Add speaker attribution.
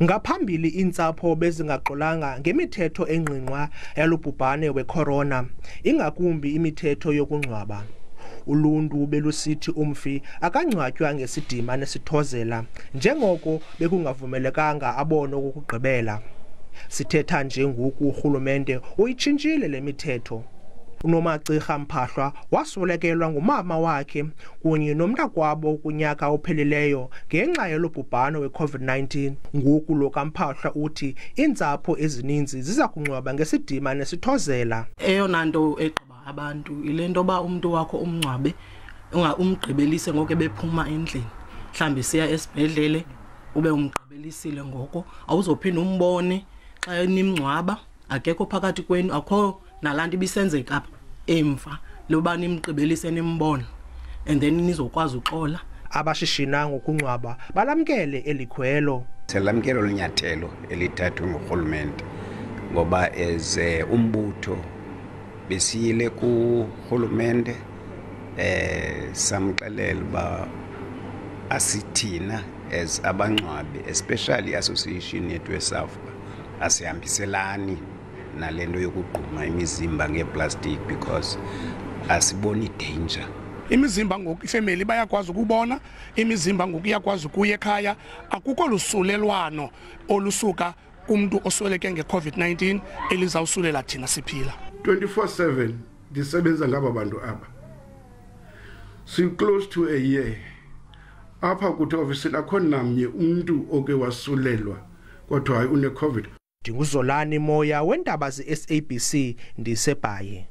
Speaker 1: Ngaphambili intsapho bezingaxolanga ngemithetho engqinqwa yalubhubhane wecorona, ingakumbi imithetho yokungcwaba. Uluntu belusithi umfi akangcwatywa ngesidima nesithozela njengoko bekungavumelekanga abone ukugqibela. Sithetha nje ngoku urhulumente uyitshintshile le mithetho. uNomagcirha Mphahlwa waswelekelwa ngumama wakhe kunye nomntakwabo kunyaka ophelileyo ngenxa yalobhubhane we-COVID-19. Ngoku lo kaMphahlwa uthi iintsapho ezininzi ziza kungcwaba ngesidima nesithozela.
Speaker 2: Eyona nto egqiba abantu ile nto ba umuntu wakho umngcwabe umgqibelise ngoko bephuma endlini, mhlambi siya esibhedlele ube umgqibelisile ngoko awuzophinda umbone xa nimngcwaba akekho phakathi kwenu, akho nalanto ibisenzeka apha emva loba nimgqibelise nimbona and then nizokwazi uxola.
Speaker 1: Abashishina ngokungcwaba balamkele elikhwelo.
Speaker 3: Selamkelo linyathelo elithathwe ngurhulumente ngoba eze umbutho besiyile kurhulumente samxelela ba asithina as abangcwabi, especially association yethu eSAFPA, asihambiselani nalento yokugquma imizimba ngeplastic because asiboni danger.
Speaker 4: Imizimba ngoku ifamily bayakwazi ukubona, imizimba ngoku iyakwazi ukuya ekhaya, akukho lusulelwano olusuka kumuntu osweleke nge-COVID-19 elizawusulela thina siphila.
Speaker 5: 24/7 disebenza ngaba bantu apha. So close to a year. Apha kuthi obviously akho namnye umuntu oke wasulelwa kodwa hayi une-COVID.
Speaker 1: Ndinguzolani Moya weendaba ze-SABC ndiseBhayi.